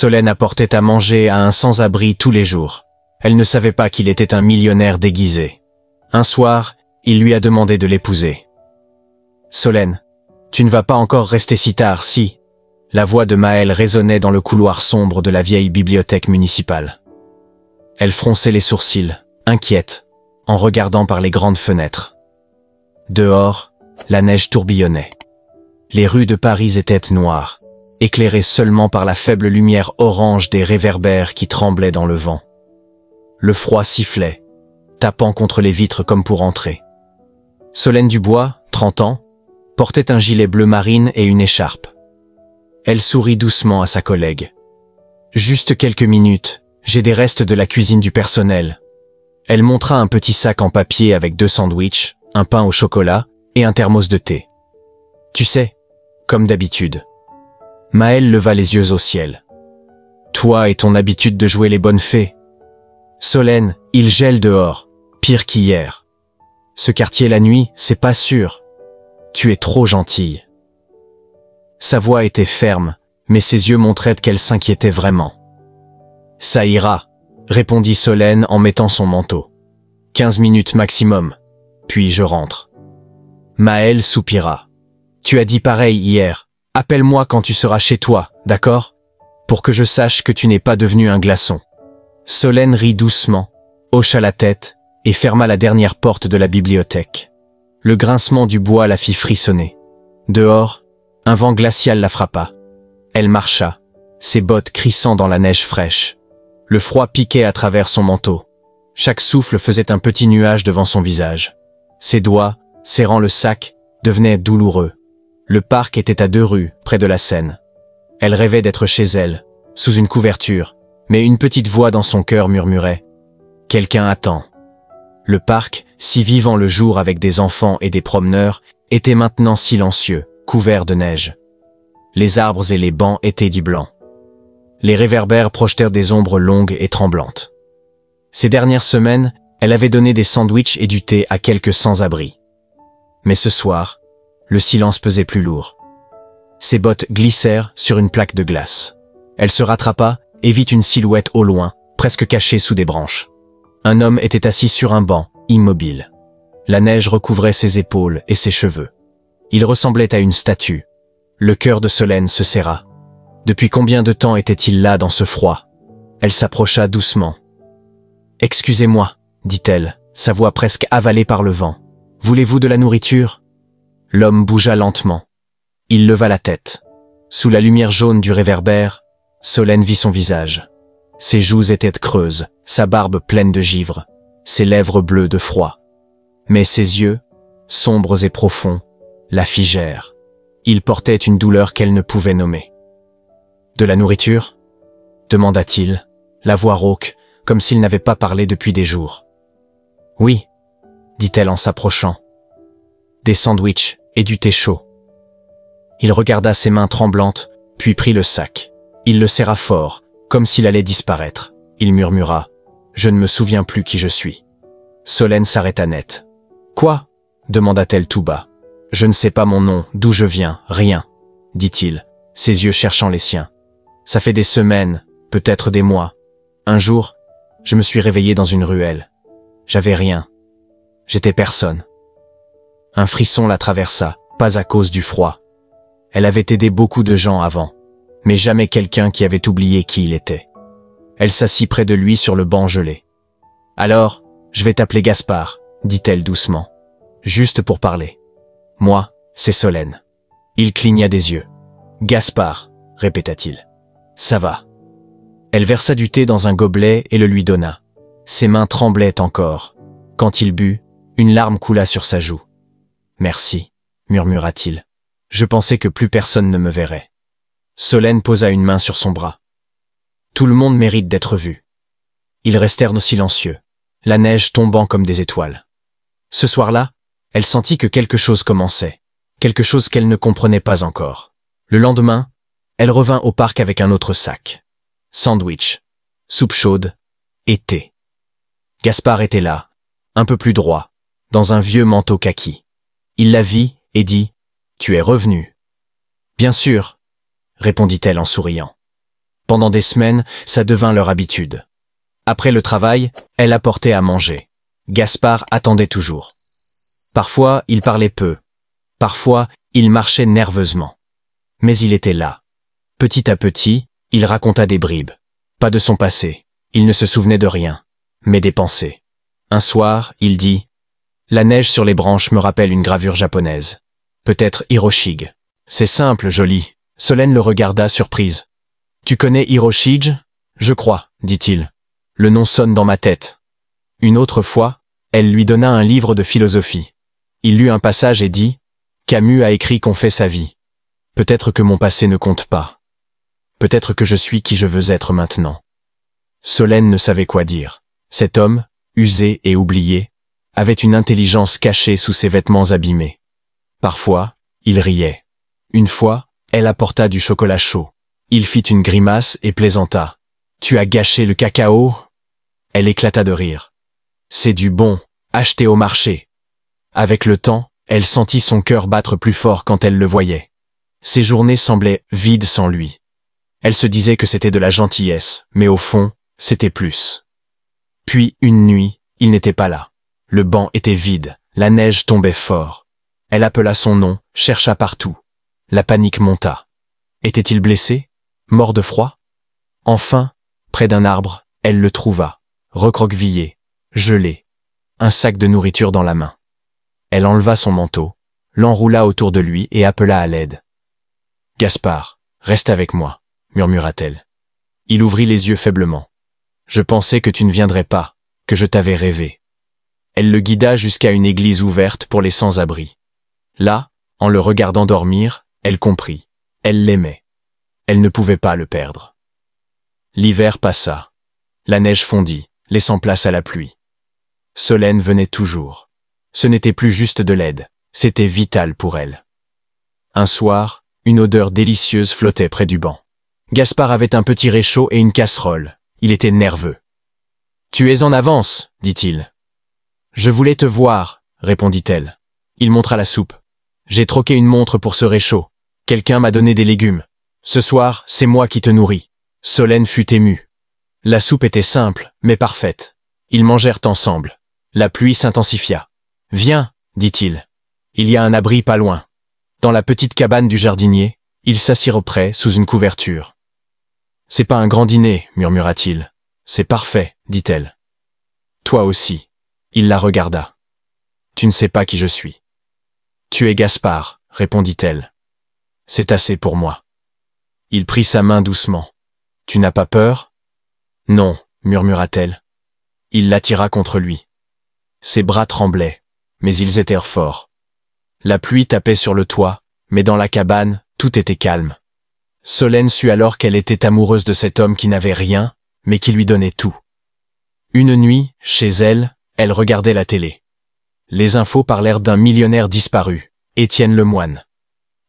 Solène apportait à manger à un sans-abri tous les jours. Elle ne savait pas qu'il était un millionnaire déguisé. Un soir, il lui a demandé de l'épouser. « Solène, tu ne vas pas encore rester si tard, si ?» La voix de Maëlle résonnait dans le couloir sombre de la vieille bibliothèque municipale. Elle fronçait les sourcils, inquiète, en regardant par les grandes fenêtres. Dehors, la neige tourbillonnait. Les rues de Paris étaient noires, éclairées seulement par la faible lumière orange des réverbères qui tremblaient dans le vent. Le froid sifflait, tapant contre les vitres comme pour entrer. Solène Dubois, 30 ans, portait un gilet bleu marine et une écharpe. Elle sourit doucement à sa collègue. « Juste quelques minutes, j'ai des restes de la cuisine du personnel. » Elle montra un petit sac en papier avec 2 sandwichs, un pain au chocolat et un thermos de thé. « Tu sais, comme d'habitude. » Maëlle leva les yeux au ciel. « Toi et ton habitude de jouer les bonnes fées. Solène, il gèle dehors, pire qu'hier. Ce quartier la nuit, c'est pas sûr. Tu es trop gentille. » Sa voix était ferme, mais ses yeux montraient qu'elle s'inquiétait vraiment. « Ça ira, » répondit Solène en mettant son manteau. « 15 minutes maximum, puis je rentre. » Maëlle soupira. « Tu as dit pareil hier. Appelle-moi quand tu seras chez toi, d'accord? Pour que je sache que tu n'es pas devenu un glaçon. » Solène rit doucement, hocha la tête et ferma la dernière porte de la bibliothèque. Le grincement du bois la fit frissonner. Dehors, un vent glacial la frappa. Elle marcha, ses bottes crissant dans la neige fraîche. Le froid piquait à travers son manteau. Chaque souffle faisait un petit nuage devant son visage. Ses doigts, serrant le sac, devenaient douloureux. Le parc était à 2 rues, près de la Seine. Elle rêvait d'être chez elle, sous une couverture, mais une petite voix dans son cœur murmurait « Quelqu'un attend ». Le parc, si vivant le jour avec des enfants et des promeneurs, était maintenant silencieux, couvert de neige. Les arbres et les bancs étaient du blanc. Les réverbères projetèrent des ombres longues et tremblantes. Ces dernières semaines, elle avait donné des sandwichs et du thé à quelques sans-abri. Mais ce soir, le silence pesait plus lourd. Ses bottes glissèrent sur une plaque de glace. Elle se rattrapa et vit une silhouette au loin, presque cachée sous des branches. Un homme était assis sur un banc, immobile. La neige recouvrait ses épaules et ses cheveux. Il ressemblait à une statue. Le cœur de Solène se serra. Depuis combien de temps était-il là dans ce froid? Elle s'approcha doucement. « Excusez-moi, » dit-elle, sa voix presque avalée par le vent. « Voulez-vous de la nourriture ?» L'homme bougea lentement. Il leva la tête. Sous la lumière jaune du réverbère, Solène vit son visage. Ses joues étaient creuses, sa barbe pleine de givre, ses lèvres bleues de froid. Mais ses yeux, sombres et profonds, la figèrent. Il portait une douleur qu'elle ne pouvait nommer. « De la nourriture ?» demanda-t-il, la voix rauque, comme s'il n'avait pas parlé depuis des jours. « Oui, » dit-elle en s'approchant. « Des sandwichs et du thé chaud. » Il regarda ses mains tremblantes, puis prit le sac. Il le serra fort, comme s'il allait disparaître. Il murmura « Je ne me souviens plus qui je suis. » Solène s'arrêta net. « Quoi ?» demanda-t-elle tout bas. « Je ne sais pas mon nom, d'où je viens, rien, » dit-il, ses yeux cherchant les siens. « Ça fait des semaines, peut-être des mois. Un jour, je me suis réveillé dans une ruelle. J'avais rien. J'étais personne. » Un frisson la traversa, pas à cause du froid. Elle avait aidé beaucoup de gens avant, mais jamais quelqu'un qui avait oublié qui il était. Elle s'assit près de lui sur le banc gelé. « Alors, je vais t'appeler Gaspard, » dit-elle doucement. « Juste pour parler. Moi, c'est Solène. » Il cligna des yeux. « Gaspard, » répéta-t-il. « Ça va. » Elle versa du thé dans un gobelet et le lui donna. Ses mains tremblaient encore. Quand il but, une larme coula sur sa joue. « Merci, » murmura-t-il. « Je pensais que plus personne ne me verrait. » Solène posa une main sur son bras. « Tout le monde mérite d'être vu. » Ils restèrent silencieux, la neige tombant comme des étoiles. Ce soir-là, elle sentit que quelque chose commençait, quelque chose qu'elle ne comprenait pas encore. Le lendemain, elle revint au parc avec un autre sac. Sandwich, soupe chaude et thé. Gaspard était là, un peu plus droit, dans un vieux manteau kaki. Il la vit et dit « Tu es revenu. » « Bien sûr, » répondit-elle en souriant. Pendant des semaines, ça devint leur habitude. Après le travail, elle apportait à manger. Gaspard attendait toujours. Parfois, il parlait peu. Parfois, il marchait nerveusement. Mais il était là. Petit à petit, il raconta des bribes. Pas de son passé. Il ne se souvenait de rien. Mais des pensées. Un soir, il dit « La neige sur les branches me rappelle une gravure japonaise. Peut-être Hiroshige. C'est simple, joli. » Solène le regarda surprise. « Tu connais Hiroshige ?»« Je crois, dit-il. Le nom sonne dans ma tête. » Une autre fois, elle lui donna un livre de philosophie. Il lut un passage et dit « Camus a écrit qu'on fait sa vie. Peut-être que mon passé ne compte pas. Peut-être que je suis qui je veux être maintenant. » Solène ne savait quoi dire. Cet homme, usé et oublié, avait une intelligence cachée sous ses vêtements abîmés. Parfois, il riait. Une fois, elle apporta du chocolat chaud. Il fit une grimace et plaisanta. « Tu as gâché le cacao ?» Elle éclata de rire. « C'est du bon, acheté au marché. » Avec le temps, elle sentit son cœur battre plus fort quand elle le voyait. Ses journées semblaient vides sans lui. Elle se disait que c'était de la gentillesse, mais au fond, c'était plus. Puis, une nuit, il n'était pas là. Le banc était vide, la neige tombait fort. Elle appela son nom, chercha partout. La panique monta. Était-il blessé? Mort de froid? Enfin, près d'un arbre, elle le trouva, recroquevillé, gelé, un sac de nourriture dans la main. Elle enleva son manteau, l'enroula autour de lui et appela à l'aide. « Gaspard, reste avec moi, » murmura-t-elle. Il ouvrit les yeux faiblement. « Je pensais que tu ne viendrais pas, que je t'avais rêvé. » Elle le guida jusqu'à une église ouverte pour les sans-abri. Là, en le regardant dormir, elle comprit. Elle l'aimait. Elle ne pouvait pas le perdre. L'hiver passa. La neige fondit, laissant place à la pluie. Solène venait toujours. Ce n'était plus juste de l'aide, c'était vital pour elle. Un soir, une odeur délicieuse flottait près du banc. Gaspard avait un petit réchaud et une casserole. Il était nerveux. « Tu es en avance, dit-il. »« Je voulais te voir, répondit-elle. Il montra la soupe. « J'ai troqué une montre pour ce réchaud. Quelqu'un m'a donné des légumes. Ce soir, c'est moi qui te nourris. » Solène fut émue. La soupe était simple, mais parfaite. Ils mangèrent ensemble. La pluie s'intensifia. « Viens, dit-il. Il y a un abri pas loin. » Dans la petite cabane du jardinier, ils s'assirent près, sous une couverture. « C'est pas un grand dîner, murmura-t-il. C'est parfait, dit-elle. Toi aussi. Il la regarda. Tu ne sais pas qui je suis. Tu es Gaspard, répondit-elle. C'est assez pour moi. Il prit sa main doucement. Tu n'as pas peur? Non, murmura-t-elle. Il l'attira contre lui. Ses bras tremblaient, mais ils étaient forts. La pluie tapait sur le toit, mais dans la cabane, tout était calme. Solène sut alors qu'elle était amoureuse de cet homme qui n'avait rien, mais qui lui donnait tout. Une nuit, chez elle, elle regardait la télé. Les infos parlèrent d'un millionnaire disparu, Étienne Lemoine.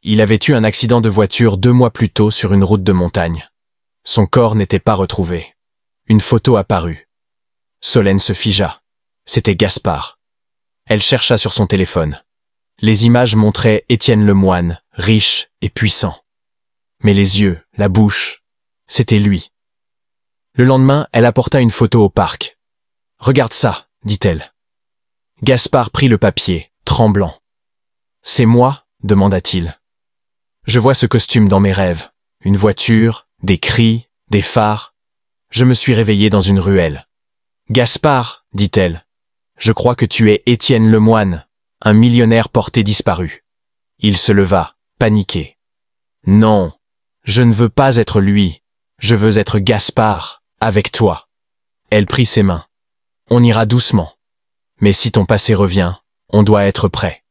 Il avait eu un accident de voiture 2 mois plus tôt sur une route de montagne. Son corps n'était pas retrouvé. Une photo apparut. Solène se figea. C'était Gaspard. Elle chercha sur son téléphone. Les images montraient Étienne Lemoine, riche et puissant. Mais les yeux, la bouche, c'était lui. Le lendemain, elle apporta une photo au parc. « Regarde ça, dit-elle. » Gaspard prit le papier, tremblant. « C'est moi ?» demanda-t-il. « Je vois ce costume dans mes rêves. Une voiture, des cris, des phares. Je me suis réveillée dans une ruelle. »« Gaspard, dit-elle, je crois que tu es Étienne Lemoine, un millionnaire porté disparu. » Il se leva, paniqué. « Non, je ne veux pas être lui. Je veux être Gaspard, avec toi. » Elle prit ses mains. « On ira doucement. Mais si ton passé revient, on doit être prêt. »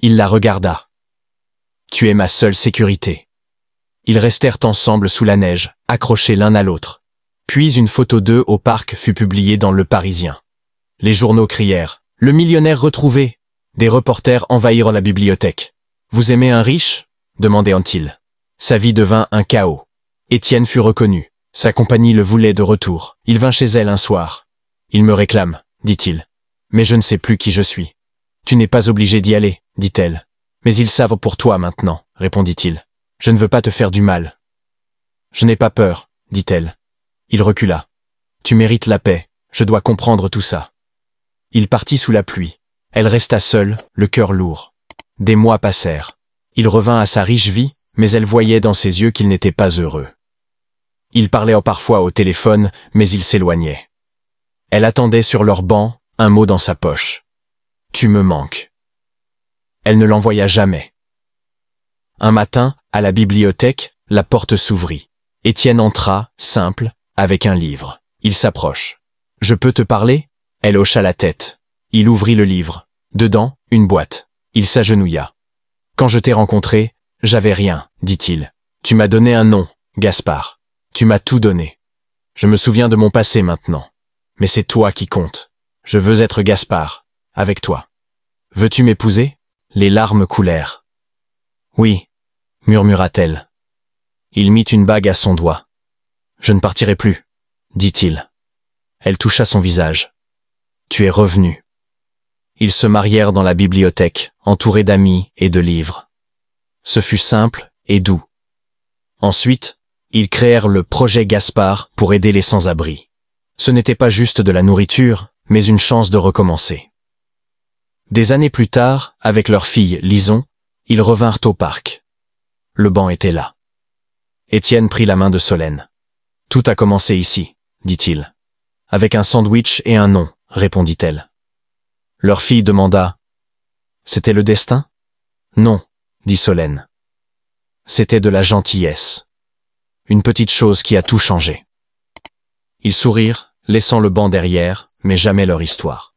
Il la regarda. « Tu es ma seule sécurité. » Ils restèrent ensemble sous la neige, accrochés l'un à l'autre. Puis une photo d'eux au parc fut publiée dans Le Parisien. Les journaux crièrent « Le millionnaire retrouvé !» Des reporters envahirent la bibliothèque. « Vous aimez un riche ?» demandait-on-il. Sa vie devint un chaos. Étienne fut reconnu. Sa compagnie le voulait de retour. Il vint chez elle un soir. « Il me réclame, dit-il. Mais je ne sais plus qui je suis. »« Tu n'es pas obligé d'y aller, dit-elle. »« Mais ils savent pour toi maintenant, répondit-il. Je ne veux pas te faire du mal. »« Je n'ai pas peur, dit-elle. Il recula. Tu mérites la paix, je dois comprendre tout ça. Il partit sous la pluie. Elle resta seule, le cœur lourd. Des mois passèrent. Il revint à sa riche vie, mais elle voyait dans ses yeux qu'il n'était pas heureux. Il parlait parfois au téléphone, mais il s'éloignait. Elle attendait sur leur banc, un mot dans sa poche. Tu me manques. Elle ne l'envoya jamais. Un matin, à la bibliothèque, la porte s'ouvrit. Étienne entra, simple, avec un livre. Il s'approche. Je peux te parler? Elle hocha la tête. Il ouvrit le livre. Dedans, une boîte. Il s'agenouilla. Quand je t'ai rencontré, j'avais rien, dit-il. Tu m'as donné un nom, Gaspard. Tu m'as tout donné. Je me souviens de mon passé maintenant. Mais c'est toi qui compte. Je veux être Gaspard, avec toi. Veux-tu m'épouser? Les larmes coulèrent. Oui, murmura-t-elle. Il mit une bague à son doigt. Je ne partirai plus, dit-il. Elle toucha son visage. Tu es revenu. Ils se marièrent dans la bibliothèque, entourés d'amis et de livres. Ce fut simple et doux. Ensuite, ils créèrent le projet Gaspard pour aider les sans-abri. Ce n'était pas juste de la nourriture, mais une chance de recommencer. Des années plus tard, avec leur fille Lison, ils revinrent au parc. Le banc était là. Étienne prit la main de Solène. Tout a commencé ici, dit-il. Avec un sandwich et un nom, répondit-elle. Leur fille demanda. C'était le destin? Non, dit Solène. C'était de la gentillesse. Une petite chose qui a tout changé. Ils sourirent, laissant le banc derrière, mais jamais leur histoire.